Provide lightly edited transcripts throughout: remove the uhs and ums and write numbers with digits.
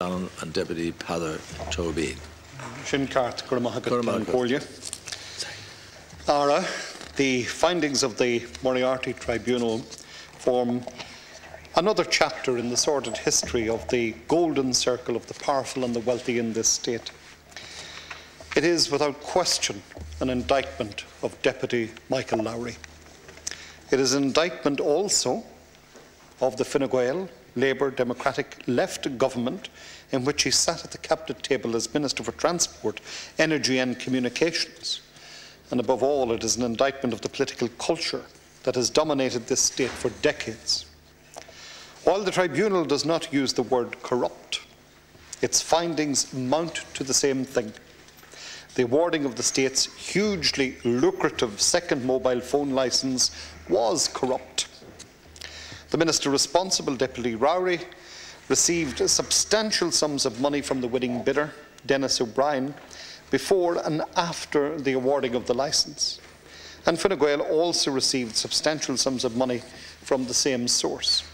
and Deputy Peadar Toby. Sin Cart, Ara, the findings of the Moriarty Tribunal form another chapter in the sordid history of the golden circle of the powerful and the wealthy in this state. It is without question an indictment of Deputy Michael Lowry. It is an indictment also of the Fine Gael Labour Democratic Left government in which he sat at the cabinet table as Minister for Transport, Energy and Communications. And above all, it is an indictment of the political culture that has dominated this state for decades. While the tribunal does not use the word corrupt, its findings mount to the same thing. The awarding of the state's hugely lucrative second mobile phone licence was corrupt. The minister responsible, Deputy Lowry, received substantial sums of money from the winning bidder, Denis O'Brien, before and after the awarding of the licence. And Fine Gael also received substantial sums of money from the same source.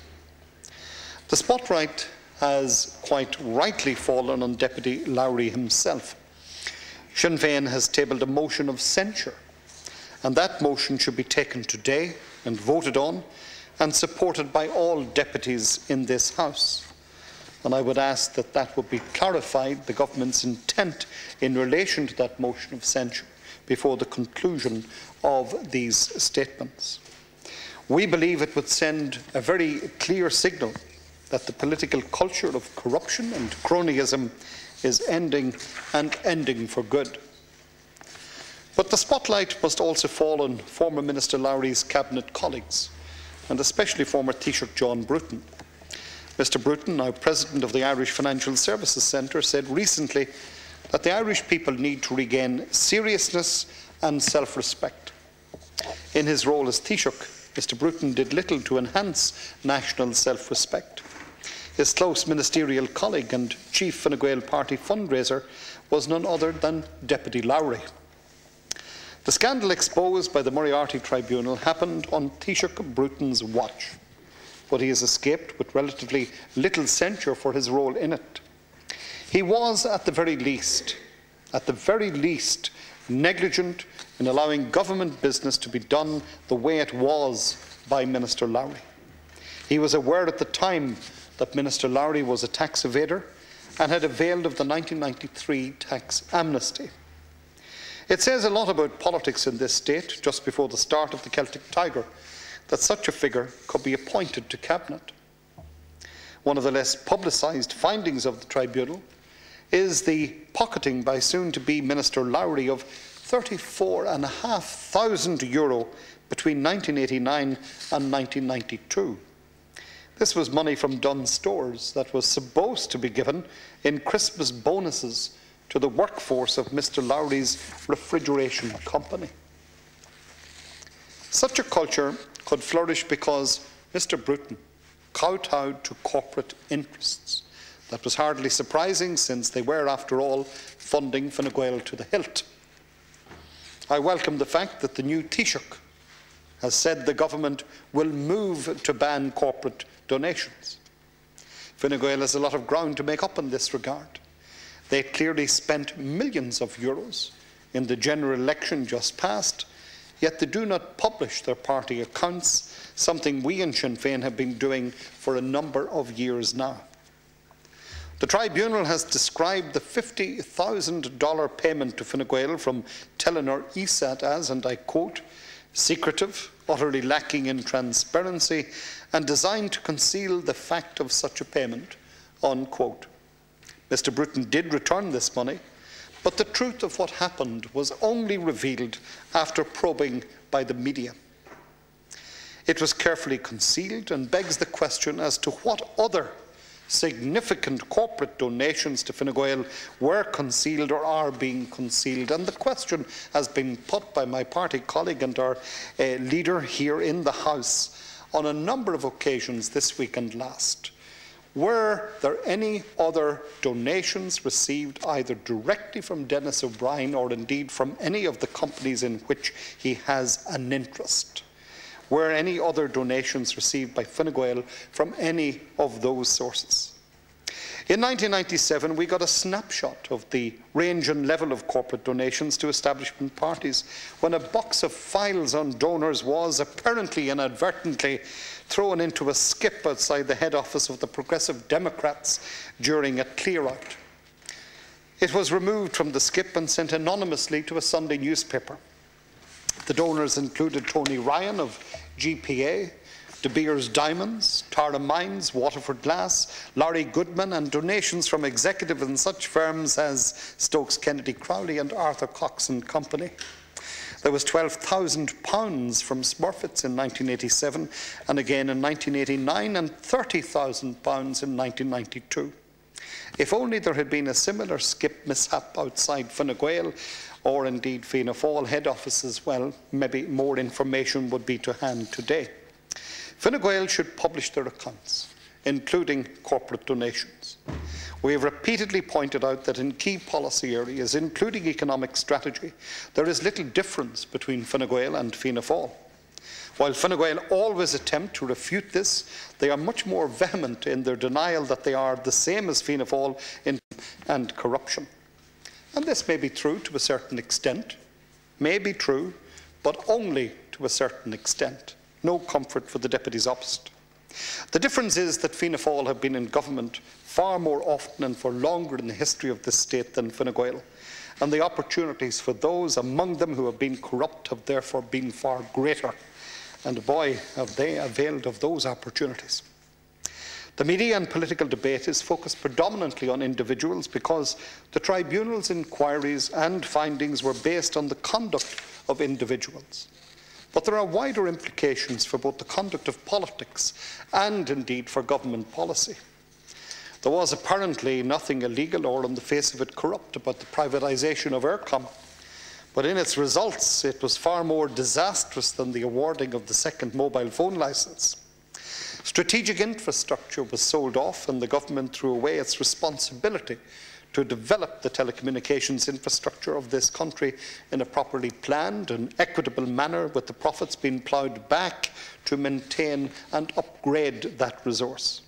The spotlight has quite rightly fallen on Deputy Lowry himself. Sinn Féin has tabled a motion of censure, and that motion should be taken today and voted on and supported by all deputies in this House. And I would ask that that would be clarified, the government's intent in relation to that motion of censure, before the conclusion of these statements. We believe it would send a very clear signal that the political culture of corruption and cronyism is ending, and ending for good. But the spotlight must also fall on former Minister Lowry's cabinet colleagues, and especially former Taoiseach John Bruton. Mr Bruton, now President of the Irish Financial Services Centre, said recently that the Irish people need to regain seriousness and self-respect. In his role as Taoiseach, Mr Bruton did little to enhance national self-respect. His close ministerial colleague and chief Fine Gael party fundraiser was none other than Deputy Lowry. The scandal exposed by the Moriarty Tribunal happened on Taoiseach Bruton's watch, but he has escaped with relatively little censure for his role in it. He was, at the very least, negligent in allowing government business to be done the way it was by Minister Lowry. He was aware at the time that Minister Lowry was a tax evader and had availed of the 1993 tax amnesty. It says a lot about politics in this state, just before the start of the Celtic Tiger, that such a figure could be appointed to cabinet. One of the less publicised findings of the tribunal is the pocketing by soon-to-be Minister Lowry of €34,500 between 1989 and 1992. This was money from Dunnes Stores that was supposed to be given in Christmas bonuses to the workforce of Mr Lowry's refrigeration company. Such a culture could flourish because Mr Bruton kowtowed to corporate interests. That was hardly surprising, since they were, after all, funding Fine Gael to the hilt. I welcome the fact that the new Taoiseach has said the government will move to ban corporate donations. Fine Gael has a lot of ground to make up in this regard. They clearly spent millions of euros in the general election just passed, yet they do not publish their party accounts, something we in Sinn Féin have been doing for a number of years now. The tribunal has described the $50,000 payment to Fine Gael from Telenor ESAT as, and I quote, secretive, utterly lacking in transparency, and designed to conceal the fact of such a payment, unquote. Mr Bruton did return this money, but the truth of what happened was only revealed after probing by the media. It was carefully concealed and begs the question as to what other significant corporate donations to Fine Gael were concealed or are being concealed. And the question has been put by my party colleague and our leader here in the House on a number of occasions this week and last. Were there any other donations received either directly from Denis O'Brien or indeed from any of the companies in which he has an interest? Were any other donations received by Fine Gael from any of those sources? In 1997, we got a snapshot of the range and level of corporate donations to establishment parties when a box of files on donors was apparently inadvertently thrown into a skip outside the head office of the Progressive Democrats during a clear-out. It was removed from the skip and sent anonymously to a Sunday newspaper. The donors included Tony Ryan of GPA, De Beers Diamonds, Tara Mines, Waterford Glass, Larry Goodman, and donations from executives in such firms as Stokes Kennedy Crowley and Arthur Cox and Company. There was £12,000 from Smurfits in 1987, and again in 1989, and £30,000 in 1992. If only there had been a similar skip mishap outside Fine Gael, or indeed Fianna Fáil head office as well, maybe more information would be to hand today. Fine Gael should publish their accounts, including corporate donations. We have repeatedly pointed out that in key policy areas, including economic strategy, there is little difference between Fine Gael and Fianna Fáil. While Fine Gael always attempt to refute this, they are much more vehement in their denial that they are the same as Fianna Fáil in and corruption. And this may be true to a certain extent, may be true, but only to a certain extent. No comfort for the deputies opposite. The difference is that Fianna Fáil have been in government far more often and for longer in the history of this state than Fine Gael, and the opportunities for those among them who have been corrupt have therefore been far greater, and boy, have they availed of those opportunities. The media and political debate is focused predominantly on individuals because the tribunal's inquiries and findings were based on the conduct of individuals. But there are wider implications for both the conduct of politics and indeed for government policy. There was apparently nothing illegal or on the face of it corrupt about the privatisation of Eircom, but in its results it was far more disastrous than the awarding of the second mobile phone licence. Strategic infrastructure was sold off and the government threw away its responsibility to develop the telecommunications infrastructure of this country in a properly planned and equitable manner, with the profits being ploughed back to maintain and upgrade that resource.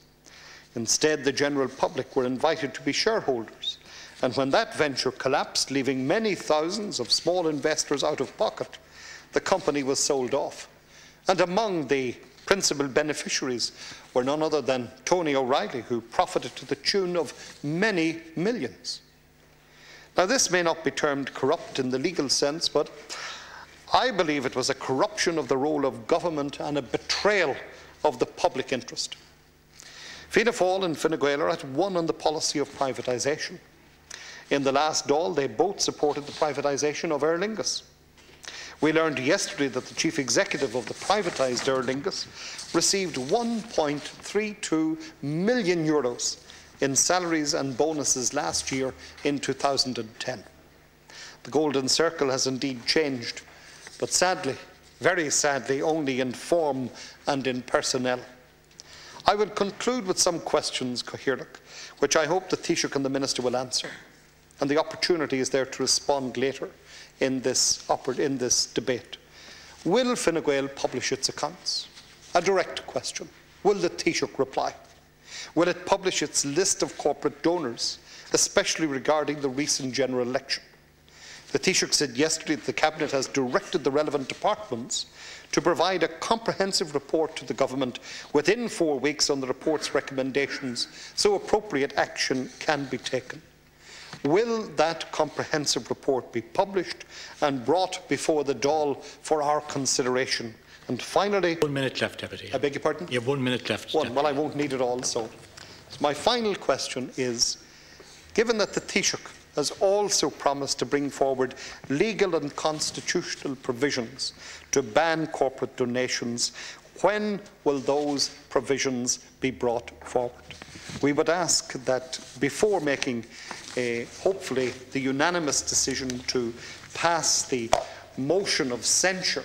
Instead, the general public were invited to be shareholders, and when that venture collapsed, leaving many thousands of small investors out of pocket, the company was sold off. And among the principal beneficiaries were none other than Tony O'Reilly, who profited to the tune of many millions. Now, this may not be termed corrupt in the legal sense, but I believe it was a corruption of the role of government and a betrayal of the public interest. Fianna Fáil and Fine Gael are at one on the policy of privatisation. In the last Dáil, they both supported the privatisation of Aer Lingus. We learned yesterday that the chief executive of the privatised Aer Lingus received €1.32 million in salaries and bonuses last year in 2010. The Golden Circle has indeed changed, but sadly, very sadly, only in form and in personnel. I will conclude with some questions, Cathaoirleach, which I hope the Taoiseach and the Minister will answer, and the opportunity is there to respond later in this debate. Will Fine Gael publish its accounts? A direct question. Will the Taoiseach reply? Will it publish its list of corporate donors, especially regarding the recent general election? The Taoiseach said yesterday that the Cabinet has directed the relevant departments to provide a comprehensive report to the Government within 4 weeks on the report's recommendations, so appropriate action can be taken. Will that comprehensive report be published and brought before the Dáil for our consideration? And finally... 1 minute left, Deputy. I beg your pardon? You have 1 minute left. One. Well, I won't need it all, so my final question is, given that the Taoiseach has also promised to bring forward legal and constitutional provisions to ban corporate donations, when will those provisions be brought forward? We would ask that before making hopefully the unanimous decision to pass the motion of censure,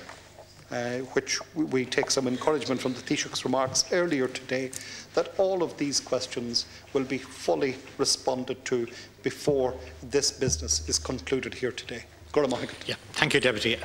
which we take some encouragement from the Taoiseach's remarks earlier today, that all of these questions will be fully responded to before this business is concluded here today. Yeah, thank you, Deputy.